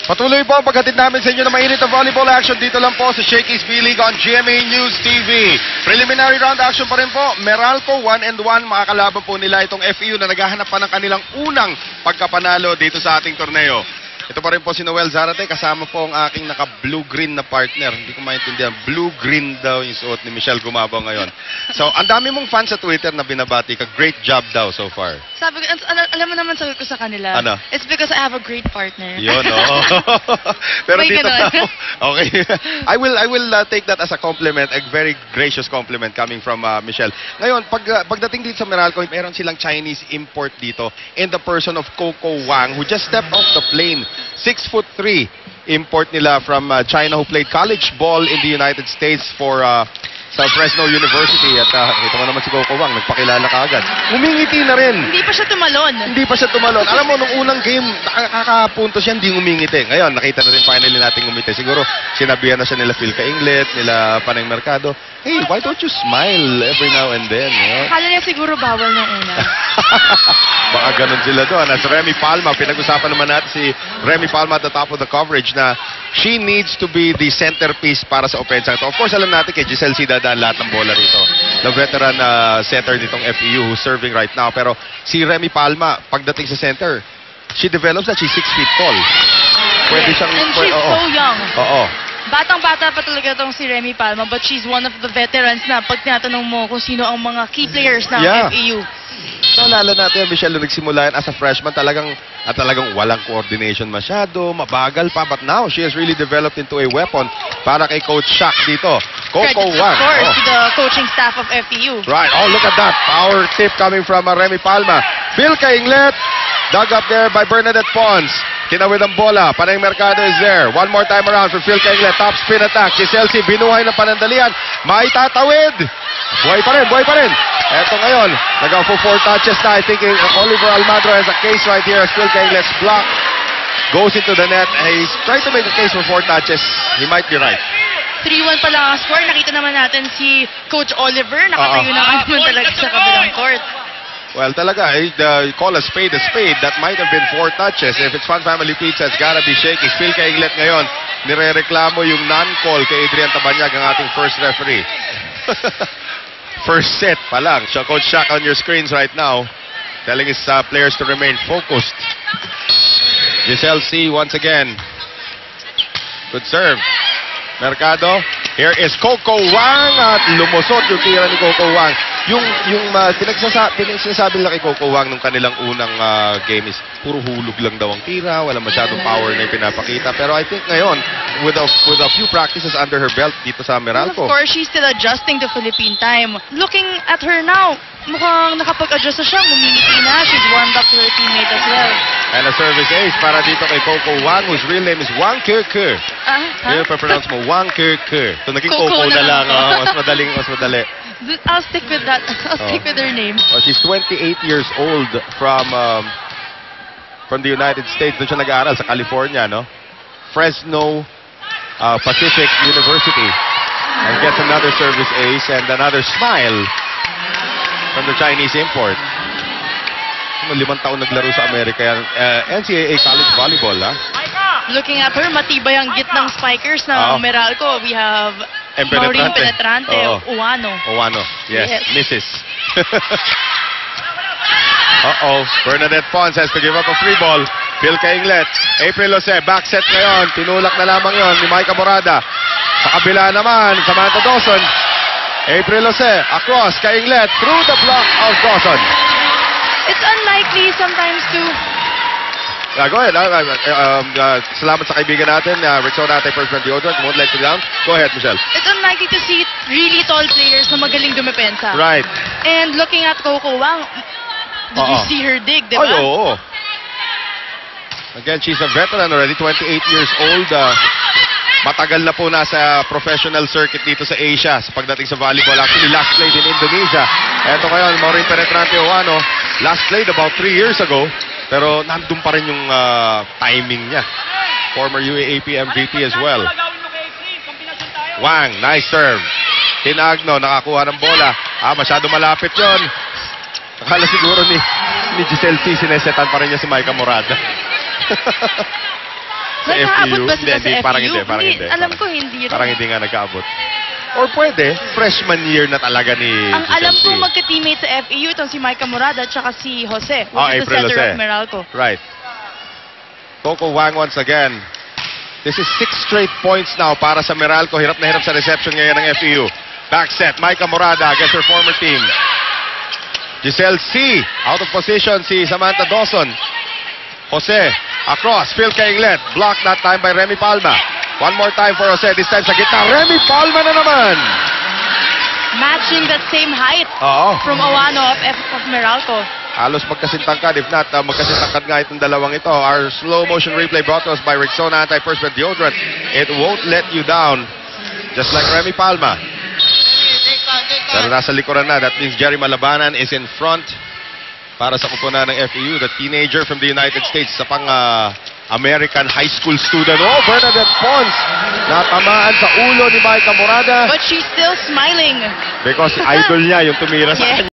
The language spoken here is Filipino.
Patuloy po ang paghatid namin sa inyo ng mainit na volleyball action dito lang po sa Shakey's B-League on GMA News TV. Preliminary round action pa rin po. Meralco 1-1. Makakalaban po nila itong FEU na naghahanap pa ng kanilang unang pagkapanalo dito sa ating torneo. Ito pa rin po si Noel Zarate, kasama po ang aking naka-blue-green na partner. Hindi ko maintindihan. Blue-green daw yung suot ni Michelle Gumabaw ngayon. So, ang dami mong fans sa Twitter na binabati ka. Great job daw so far. Sabi ko, alam mo naman sabi ko sa kanila, Ano? it's because I have a great partner. Yun, oo. Pero May dito ganon. na, okay. I will take that as a compliment, a very gracious compliment coming from Michelle. Ngayon, pagdating dito sa Meralco, meron silang Chinese import dito in the person of Coco Wang, who just stepped off the plane. 6'3" import nila from China, who played college ball in the United States for sa Fresno University. At kita mo naman si Coco Wang, nagpakilala ka agad. Umingiti na rin. Hindi pa siya tumalon. Hindi pa siya tumalon. Alam mo, nung unang game, nakakapunto siya, hindi umingiti. Ngayon, nakita na rin finally natin umiti. Siguro, sinabihan na siya nila Phil Kainglet, nila Panay Mercado. Hey, why don't you smile every now and then? Yeah? Akala niya siguro bawal ng una. Baka ganun sila doon. As Remy Palma, pinag-usapan naman natin si Remy Palma at the top of the coverage na she needs to be the centerpiece para sa offense. Of course, alam natin kay Giselle C. dadaan lahat ng bola rito. The veteran center nitong FEU who's serving right now. Pero si Remy Palma, pagdating sa center, she develops that she's 6 feet tall. Pwede siyang... And she's so young. Oo. Batang-bata pa talaga itong si Remy Palma, but she's one of the veterans na pag tinatanong mo kung sino ang mga key players ng FEU. Naalala natin, Michelle, nung nagsimula yan as a freshman, talagang walang coordination masyado, mabagal pa. But now, she has really developed into a weapon para kay Coach Shaq dito. Coco Wang. Of course, to the coaching staff of FEU. Right. Oh, look at that. Power tip coming from Remy Palma. Phil Kainglet, dug up there by Bernadette Pons. Kinawid ang bola. Panay Mercado is there. One more time around for Phil Kainglet. Top spin attack. Giselle C. binuhay ng panandalian. May tatawid. Buhay pa rin, buhay pa rin. Eto ngayon, nag-4 touches na. I think Oliver Almagro has a case right here as Phil Kainglet's block goes into the net. And he's trying to make a case for 4 touches. He might be right. 3-1 pa lang ang score. Nakita naman natin si Coach Oliver. Nakatayo na naman talaga sa kabilang court. Well, talaga, call a spade. That might have been 4 touches. If it's Fun Family Pizza, it's gotta be shaky. Phil Kainglet ngayon, nire-reklamo yung non-call kay Adrian Tabanyag, ang ating first referee. First set pa lang. So, Coach Shaq on your screens right now, telling his players to remain focused. Giselle C. once again. Good serve. Mercado. Here is Coco Wang at lumusot yung tira ni Coco Wang. Yung pinagsasabi nila kay Coco Wang nung kanilang unang game is puro hulog lang daw ang tira, wala masyadong power na pinapakita. Pero I think ngayon, with a few practices under her belt dito sa Meralco. Of course, she's still adjusting to Philippine time. Looking at her now, mukhang nakapag-adjust na siya, ngumingiti na. She's warmed up to her teammate as well. And a service ace para dito kay Coco Wang, whose real name is Wang Ke. Yung pa-pronounce mo, Wang Ke. So naging Coco na lang. Mas madali. I'll stick with that. I'll stick with her name. Well, she's 28 years old from the United States. Doon siya nag-aaral sa California, no? Fresno Pacific University. And gets another service ace and another smile from the Chinese import. 5 taon naglaro sa Amerika yan. NCAA college volleyball, ha? Looking at her, matibay ang gitnang spikers ng Meralco. We have Maureen Penetrante of Uwano. Yes. Misses. Bernadette Pons has to give up a free ball. Phil Kainglet. April Jose, back set ngayon. Tinulak na lamang yon ni Maika Morada. Sa kabila naman, Samantha Dawson. April Jose, across, Kainglet, through the block of Dawson. It's unlikely sometimes to... Go ahead. Salamat sa kaibigan natin, Rexona Anti-Perspirant Deodorant. Won't let you down. Go ahead, Michelle. It's unlikely to see really tall players na magaling dumepensa. Right. And looking at Coco Wang, did you see her dig, di ba? Oo. Again, she's a veteran already, 28 years old. Matagal na po nasa professional circuit dito sa Asia sa pagdating sa volleyball. Actually, last played in Indonesia. Eto ngayon, Maureen Penetrante Uwano. Last played about 3 years ago. Pero nandun pa rin yung timing niya. Former UAAP MVP as well. Wang, nice serve. Tinagno, nakakuha ng bola. Masyado malapit yon. Akala siguro ni Giselle C. sinesetan pa rin niya si Maika Morada. Sa Nagkaabot FEU? ba sila sa FEU? Parang hindi, parang hindi. Alam ko hindi rin. Parang hindi nga nagkaabot. Or pwede, freshman year na talaga ni Ang alam ko Giselle C. magka-teammate sa FEU itong si Micah Morada at saka si Jose, which Oh, is the April center Jose. of Meralco. Right. Coco Wang once again. This is 6 straight points now para sa Meralco. Hirap na hirap sa reception ngayon ng FEU. Back set, Micah Morada against her former team. Giselle C. Out of position si Samantha Dawson. Jose, across, Phil Kainglet. Blocked that time by Remy Palma. One more time for Jose. This time sa gitna. Remy Palma na naman. Matching that same height Oo. from Awano of Meralco. Halos magkasintangkad. If not, magkasintangkad nga itong dalawang ito. Our slow motion replay brought to us by Rexona Anti-Perspirant Deodorant. It won't let you down. Just like Remy Palma. Pero nasa likuran na. That means Jerry Malabanan is in front para sa kupunan ng FEU. The teenager from the United States. Sa pang American high school student. Oh, Bernadette Pons. Natamaan sa ulo ni Micah Morada But she's still smiling. because idol niya yung tumira sa Yes. kanya.